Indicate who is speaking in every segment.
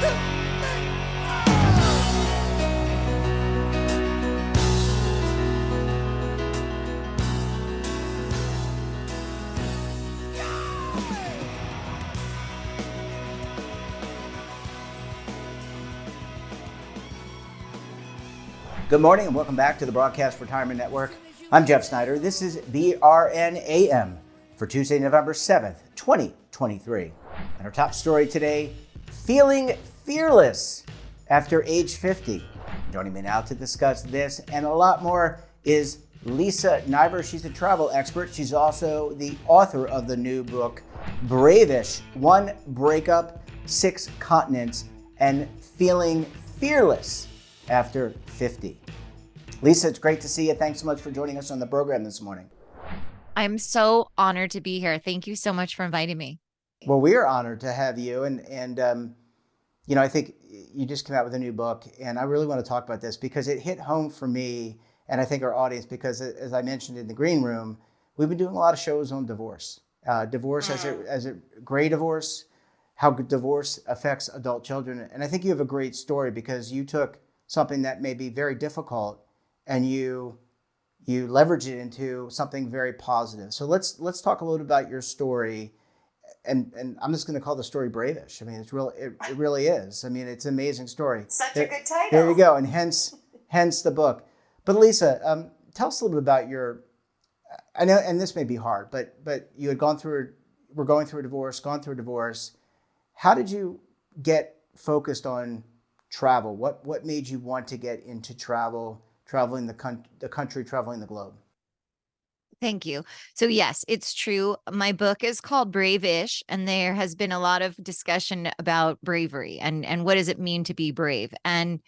Speaker 1: Good morning and welcome back to the Broadcast Retirement Network. I'm Jeff Snyder. This is BRNAM for Tuesday, November 7th, 2023. And our top story today, feeling fearless after age 50. Joining me now to discuss this and a lot more is Lisa Niver. She's a travel expert. She's also the author of the new book, Braveish, One Breakup, Six Continents, and Feeling Fearless after 50. Lisa, it's great to see you. Thanks so much for joining us on the program this morning.
Speaker 2: I'm so honored to be here. Thank you so much for inviting me.
Speaker 1: Well, we are honored to have you. And I think you just came out with a new book, and I really want to talk about this because it hit home for me and I think our audience, because as I mentioned in the green room, we've been doing a lot of shows on divorce. Divorce as a gray divorce, how divorce affects adult children. And I think you have a great story because you took something that may be very difficult and you leverage it into something very positive. So let's talk a little about your story, and I'm just going to call the story Braveish. I mean, it really is. I mean, it's an amazing story.
Speaker 3: Such a good title.
Speaker 1: There you go, and hence the book. But Lisa, tell us a little bit about your. I know, and this may be hard, but you had gone through a divorce. How did you get focused on travel? What made you want to get into traveling the country, traveling the globe?
Speaker 2: Thank you. So yes, it's true. My book is called Braveish, and there has been a lot of discussion about bravery and what does it mean to be brave. And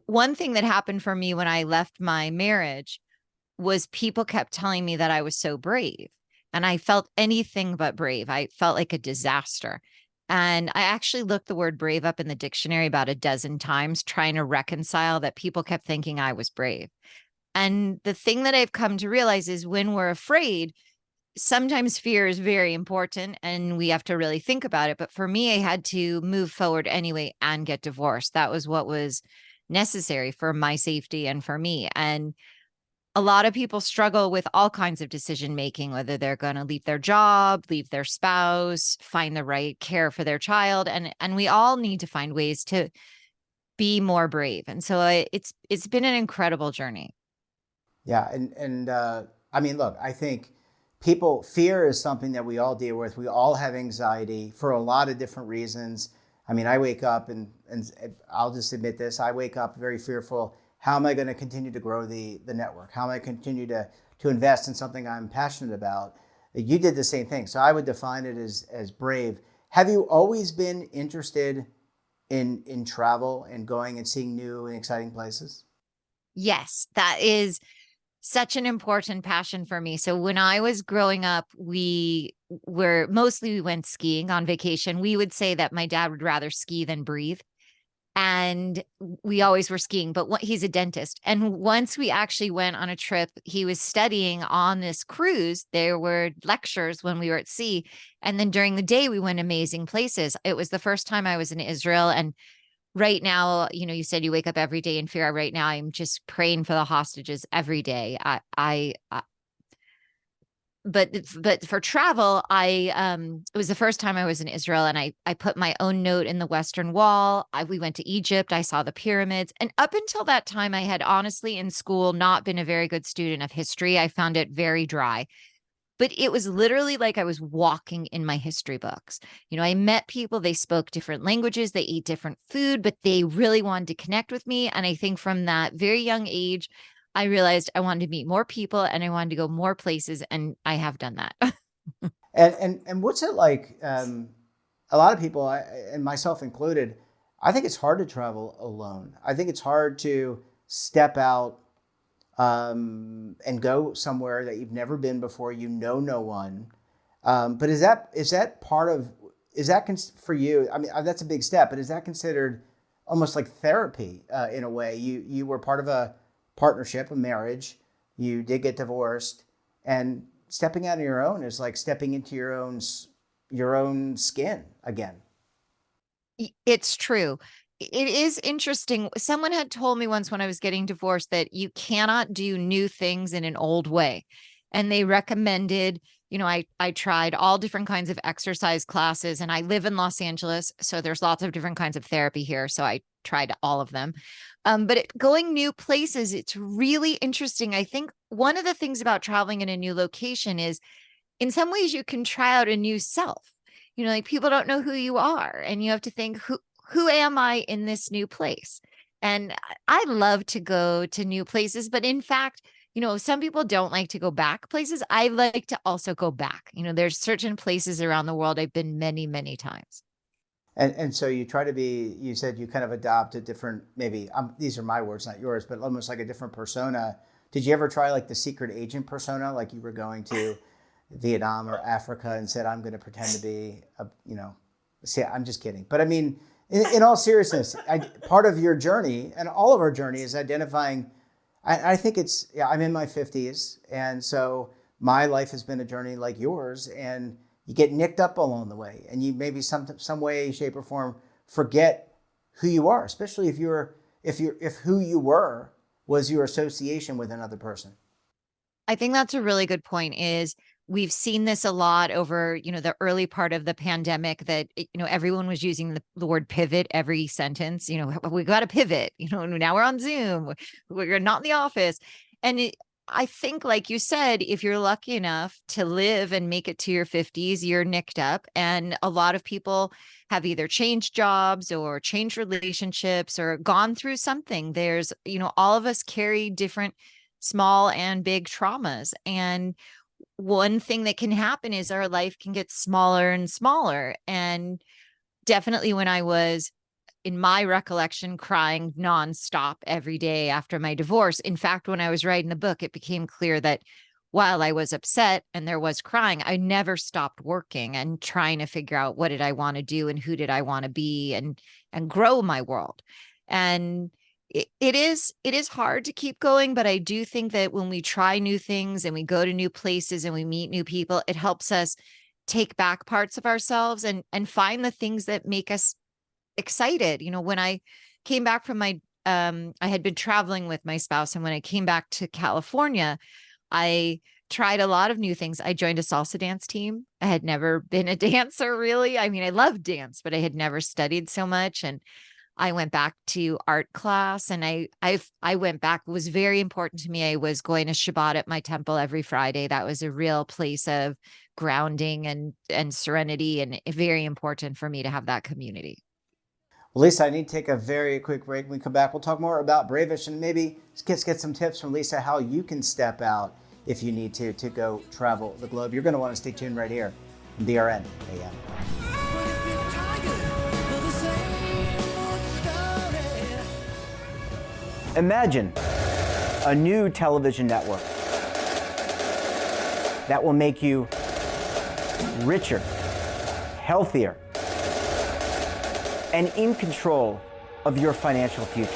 Speaker 2: one thing that happened for me when I left my marriage was people kept telling me that I was so brave, and I felt anything but brave. I felt like a disaster. And I actually looked the word brave up in the dictionary about a dozen times, trying to reconcile that people kept thinking I was brave. And the thing that I've come to realize is when we're afraid, sometimes fear is very important and we have to really think about it. But for me, I had to move forward anyway and get divorced. That was what was necessary for my safety and for me. And a lot of people struggle with all kinds of decision making, whether they're going to leave their job, leave their spouse, find the right care for their child. And we all need to find ways to be more brave. And so it's been an incredible journey.
Speaker 1: Yeah. And I mean, look, I think fear is something that we all deal with. We all have anxiety for a lot of different reasons. I mean, I wake up and I'll just admit this, I wake up very fearful. How am I going to continue to grow the network? How am I continue to invest in something I'm passionate about? You did the same thing. So I would define it as brave. Have you always been interested in travel and going and seeing new and exciting places?
Speaker 2: Yes, that is such an important passion for me. So when I was growing up, we went skiing on vacation. We would say that my dad would rather ski than breathe. And we always were skiing, but he's a dentist. And once we actually went on a trip, he was studying on this cruise. There were lectures when we were at sea. And then during the day, we went amazing places. It was the first time I was in Israel. And right now, you said you wake up every day in fear. Right now, I'm just praying for the hostages every day. But for travel, it was the first time I was in Israel, and I put my own note in the Western Wall. We went to Egypt. I saw the pyramids. And up until that time, I had honestly in school not been a very good student of history. I found it very dry. But it was literally like I was walking in my history books. I met people, they spoke different languages, they ate different food, but they really wanted to connect with me. And I think from that very young age, I realized I wanted to meet more people and I wanted to go more places, and I have done that.
Speaker 1: And what's it like? A lot of people, and myself included, I think it's hard to travel alone. I think it's hard to step out and go somewhere that you've never been before. No one. But is that part of? Is that for you? I mean, that's a big step. But is that considered almost like therapy in a way? You were part of a partnership, a marriage. You did get divorced, and stepping out on your own is like stepping into your own skin again.
Speaker 2: It's true. It is interesting. Someone had told me once when I was getting divorced that you cannot do new things in an old way. And they recommended, I tried all different kinds of exercise classes, and I live in Los Angeles. So there's lots of different kinds of therapy here. So I tried all of them. Going new places, it's really interesting. I think one of the things about traveling in a new location is in some ways you can try out a new self. Like people don't know who you are, and you have to think, who am I in this new place? And I love to go to new places, but in fact, some people don't like to go back places. I like to also go back. There's certain places around the world I've been many, many times.
Speaker 1: And so you try to be, you said you kind of adopt a different, maybe, these are my words, not yours, but almost like a different persona. Did you ever try like the secret agent persona? Like you were going to Vietnam or Africa and said, I'm going to pretend to be, see, I'm just kidding. But I mean, in all seriousness, part of your journey and all of our journey is identifying, I think I'm in my 50s. And so my life has been a journey like yours, and you get nicked up along the way, and you maybe some way, shape or form forget who you are, especially if who you were was your association with another person.
Speaker 2: I think that's a really good point. Is we've seen this a lot over, the early part of the pandemic that, everyone was using the word pivot every sentence. We got to pivot, now we're on Zoom, we're not in the office. And I think, like you said, if you're lucky enough to live and make it to your 50s, you're nicked up. And a lot of people have either changed jobs or changed relationships or gone through something. There's, all of us carry different small and big traumas. And one thing that can happen is our life can get smaller and smaller. And definitely when I was, in my recollection, crying nonstop every day after my divorce. In fact, when I was writing the book, it became clear that while I was upset and there was crying, I never stopped working and trying to figure out what did I want to do and who did I want to be and grow my world. And it is hard to keep going, but I do think that when we try new things and we go to new places and we meet new people, it helps us take back parts of ourselves and find the things that make us excited. When I came back from I had been traveling with my spouse, and when I came back to California, I tried a lot of new things. I joined a salsa dance team. I had never been a dancer, really. I mean, I love dance, but I had never studied so much. And I went back to art class, and I went back. It was very important to me. I was going to Shabbat at my temple every Friday. That was a real place of grounding and serenity, and very important for me to have that community.
Speaker 1: Well, Lisa, I need to take a very quick break. When we come back, we'll talk more about Braveish and maybe get some tips from Lisa how you can step out if you need to go travel the globe. You're going to want to stay tuned right here on BRN AM. Imagine a new television network that will make you richer, healthier, and in control of your financial future.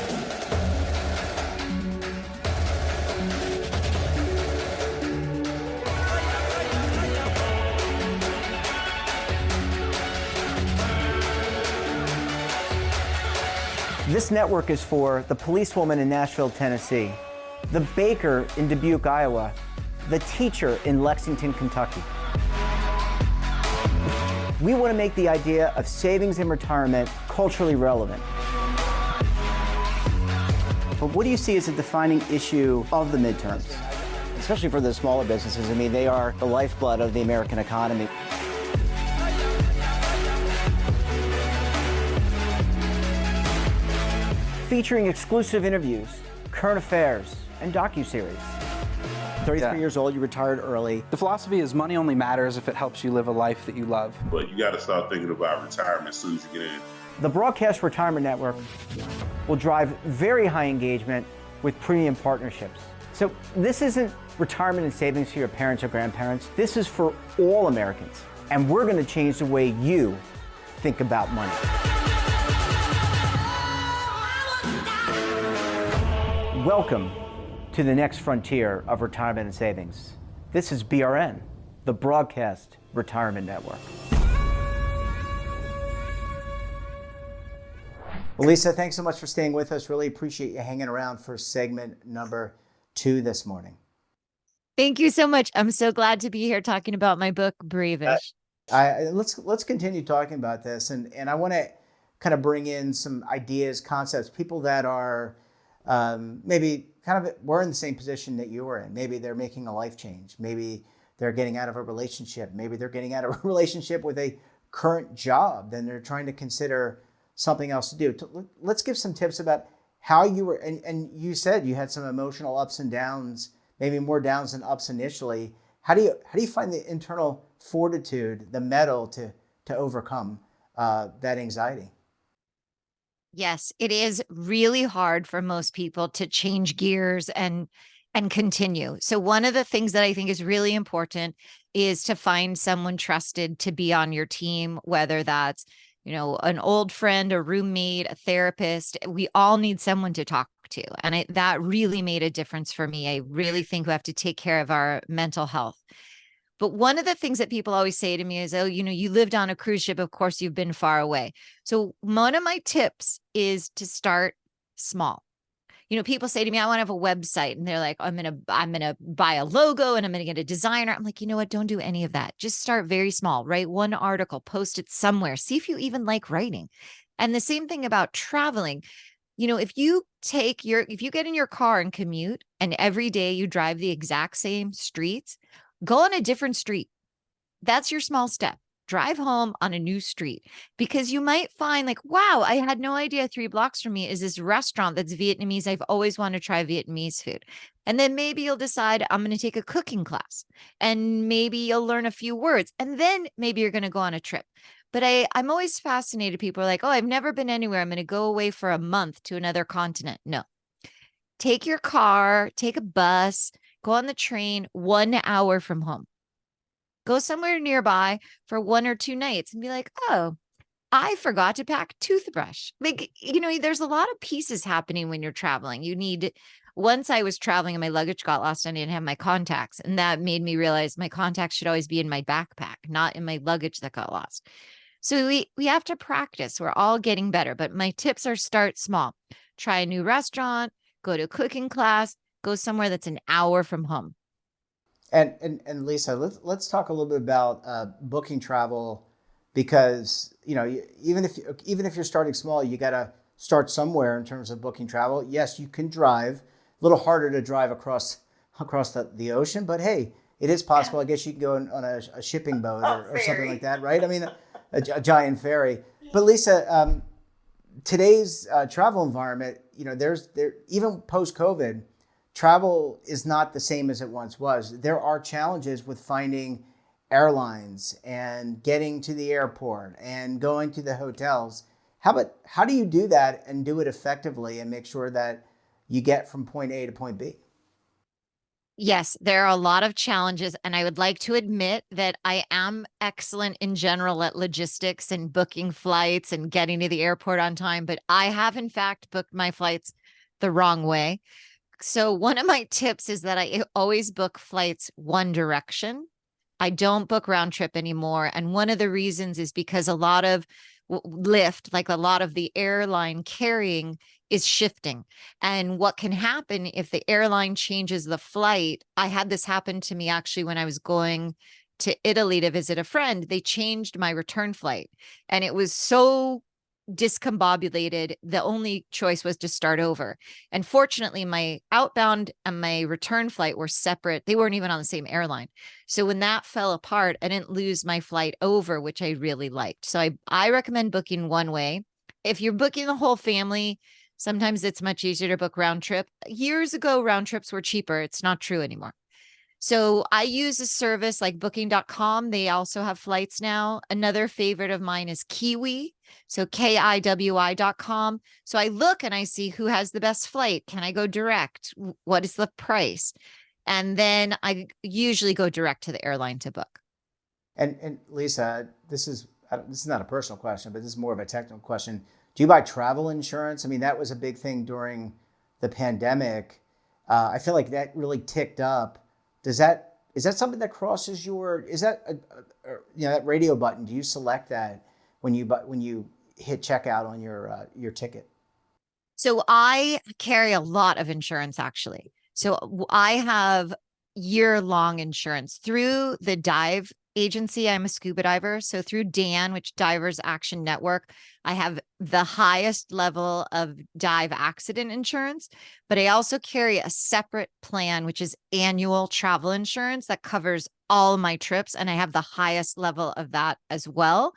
Speaker 1: This network is for the policewoman in Nashville, Tennessee, the baker in Dubuque, Iowa, the teacher in Lexington, Kentucky. We want to make the idea of savings and retirement culturally relevant. But what do you see as a defining issue of the midterms, especially for the smaller businesses? I mean, they are the lifeblood of the American economy. Featuring exclusive interviews, current affairs, and docuseries. 33 years old, you retired early.
Speaker 3: The philosophy is money only matters if it helps you live a life that you love.
Speaker 4: But you got to start thinking about retirement as soon as you get in.
Speaker 1: The Broadcast Retirement Network will drive very high engagement with premium partnerships. So this isn't retirement and savings for your parents or grandparents. This is for all Americans. And we're going to change the way you think about money. Welcome to the next frontier of retirement and savings. This is BRN, the Broadcast Retirement Network. Well, Lisa, thanks so much for staying with us. Really appreciate you hanging around for segment number 2 this morning.
Speaker 2: Thank you so much. I'm so glad to be here talking about my book, Braveish.
Speaker 1: Let's continue talking about this, and I want to kind of bring in some ideas, concepts, people that are maybe kind of were in the same position that you were in. Maybe they're making a life change. Maybe they're getting out of a relationship. Maybe they're getting out of a relationship with a current job. Then they're trying to consider something else to do. Let's give some tips about how you were, and you said you had some emotional ups and downs, maybe more downs than ups initially. How do you find the internal fortitude, the mettle to overcome that anxiety?
Speaker 2: Yes, it is really hard for most people to change gears and continue. So one of the things that I think is really important is to find someone trusted to be on your team, whether that's, an old friend, a roommate, a therapist. We all need someone to talk to. And that really made a difference for me. I really think we have to take care of our mental health. But one of the things that people always say to me is, oh, you lived on a cruise ship. Of course, you've been far away. So one of my tips is to start small. People say to me, I want to have a website, and they're like, I'm going to buy a logo and I'm going to get a designer. I'm like, you know what? Don't do any of that. Just start very small, write one article, post it somewhere, see if you even like writing. And the same thing about traveling. If you get in your car and commute and every day you drive the exact same streets, go on a different street. That's your small step. Drive home on a new street, because you might find like, wow, I had no idea 3 blocks from me is this restaurant that's Vietnamese. I've always wanted to try Vietnamese food. And then maybe you'll decide I'm going to take a cooking class, and maybe you'll learn a few words, and then maybe you're going to go on a trip. But I'm always fascinated. People are like, oh, I've never been anywhere. I'm going to go away for a month to another continent. No, take your car, take a bus, go on the train 1 hour from home. Go somewhere nearby for 1 or 2 nights and be like, oh, I forgot to pack a toothbrush. Like, there's a lot of pieces happening when you're traveling. Once I was traveling and my luggage got lost, I didn't have my contacts. And that made me realize my contacts should always be in my backpack, not in my luggage that got lost. So we have to practice. We're all getting better. But my tips are start small. Try a new restaurant, go to a cooking class, go somewhere that's an hour from home.
Speaker 1: And Lisa, let's talk a little bit about booking travel, because even if you're starting small, you got to start somewhere in terms of booking travel. Yes, you can drive. A little harder to drive across the ocean, but hey, it is possible. I guess you can go on a shipping boat or something like that, right? I mean, a giant ferry. But Lisa, today's travel environment, even post-COVID, travel is not the same as it once was. There are challenges with finding airlines and getting to the airport and going to the hotels. How do you do that and do it effectively and make sure that you get from point A to point B?
Speaker 2: Yes, there are a lot of challenges, and I would like to admit that I am excellent in general at logistics and booking flights and getting to the airport on time, but I have in fact booked my flights the wrong way. So one of my tips is that I always book flights one direction. I don't book round trip anymore. And one of the reasons is because a lot of lift, like a lot of the airline carrying, is shifting. And what can happen if the airline changes the flight? I had this happen to me actually when I was going to Italy to visit a friend. They changed my return flight, and it was so discombobulated. The only choice was to start over. And fortunately, my outbound and my return flight were separate. They weren't even on the same airline. So when that fell apart, I didn't lose my flight over, which I really liked. So I recommend booking one way. If you're booking the whole family, sometimes it's much easier to book round trip. Years ago, round trips were cheaper. It's not true anymore. So I use a service like booking.com. They also have flights now. Another favorite of mine is Kiwi. So KIWI.com. So I look and I see who has the best flight. Can I go direct? What is the price? And then I usually go direct to the airline to book.
Speaker 1: And Lisa, this is not a personal question, but this is more of a technical question. Do you buy travel insurance? I mean, that was a big thing during the pandemic. I feel like that really ticked up. Is that something that crosses that radio button? Do you select that when you hit checkout on your ticket?
Speaker 2: So I carry a lot of insurance, actually. I have year-long insurance through the dive agency. I'm a scuba diver. So through DAN, which Divers Action Network, I have the highest level of dive accident insurance, but I also carry a separate plan, which is annual travel insurance that covers all my trips. And I have the highest level of that as well,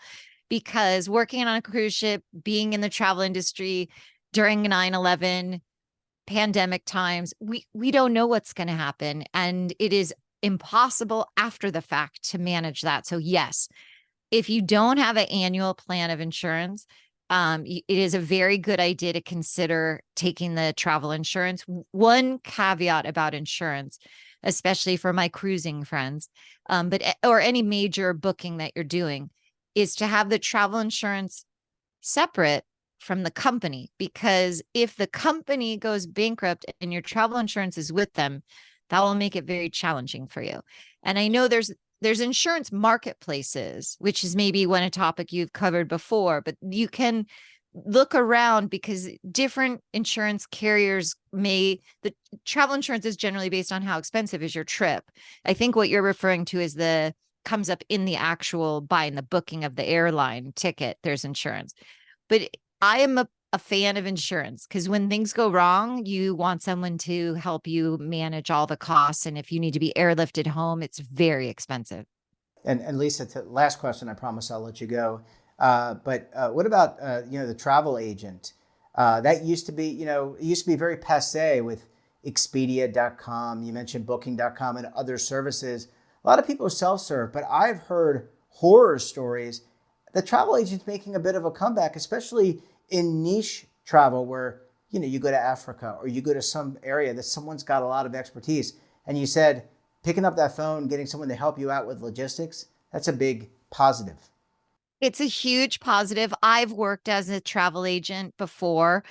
Speaker 2: because working on a cruise ship, being in the travel industry during 9/11 pandemic times, we don't know what's going to happen. And it is impossible after the fact to manage that. So yes, if you don't have an annual plan of insurance, it is a very good idea to consider taking the travel insurance. One caveat about insurance, especially for my cruising friends, or any major booking that you're doing, is to have the travel insurance separate from the company, because if the company goes bankrupt and your travel insurance is with them, that will make it very challenging for you. And I know there's insurance marketplaces, which is maybe a topic you've covered before, but you can look around because different insurance carriers the travel insurance is generally based on how expensive is your trip. I think what you're referring to is comes up in the actual buying the booking of the airline ticket, there's insurance. But I am a fan of insurance because when things go wrong, you want someone to help you manage all the costs. And if you need to be airlifted home, it's very expensive.
Speaker 1: And Lisa, last question, I promise I'll let you go. But what about, the travel agent? That used to be, it used to be very passé with Expedia.com. You mentioned Booking.com and other services. A lot of people are self-serve, but I've heard horror stories. The travel agent's making a bit of a comeback, especially in niche travel where, you go to Africa or you go to some area that someone's got a lot of expertise. And you said picking up that phone, getting someone to help you out with logistics, that's a big positive.
Speaker 2: It's a huge positive. I've worked as a travel agent before,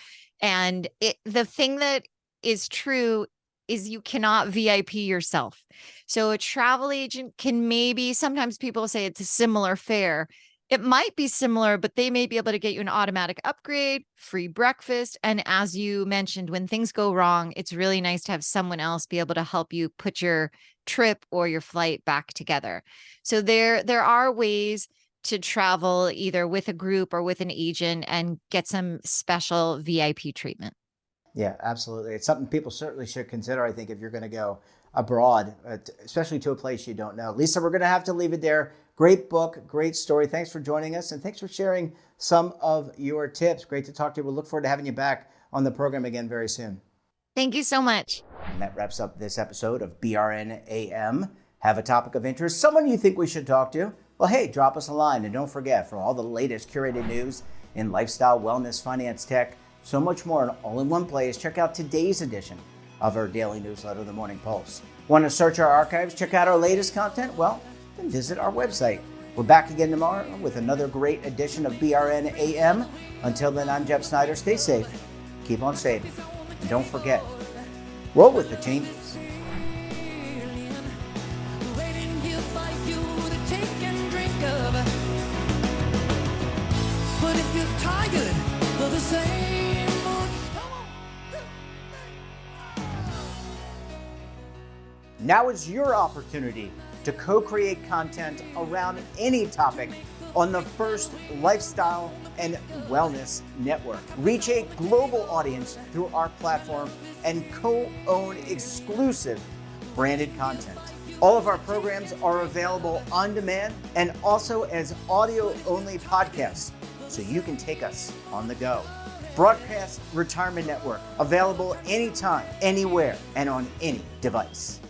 Speaker 2: and the thing that is true is you cannot VIP yourself. So a travel agent can sometimes people say it's a similar fare. It might be similar, but they may be able to get you an automatic upgrade, free breakfast. And as you mentioned, when things go wrong, it's really nice to have someone else be able to help you put your trip or your flight back together. So there are ways to travel either with a group or with an agent and get some special VIP treatment.
Speaker 1: Yeah, absolutely. It's something people certainly should consider, I think, if you're going to go abroad, especially to a place you don't know. Lisa, we're going to have to leave it there. Great book, great story. Thanks for joining us, and thanks for sharing some of your tips. Great to talk to you. We'll look forward to having you back on the program again very soon.
Speaker 2: Thank you so much.
Speaker 1: And that wraps up this episode of BRN AM. Have a topic of interest, someone you think we should talk to? Well, hey, drop us a line. And don't forget, for all the latest curated news in lifestyle, wellness, finance, tech, so much more, and all in one place, check out today's edition of our daily newsletter, The Morning Pulse. Want to search our archives, check out our latest content? Well, then visit our website. We're back again tomorrow with another great edition of BRN AM. Until then, I'm Jeff Snyder. Stay safe, keep on saving, and don't forget, roll with the changes. Now is your opportunity to co-create content around any topic on the First Lifestyle and Wellness Network. Reach a global audience through our platform and co-own exclusive branded content. All of our programs are available on demand and also as audio-only podcasts, so you can take us on the go. Broadcast Retirement Network, available anytime, anywhere, and on any device.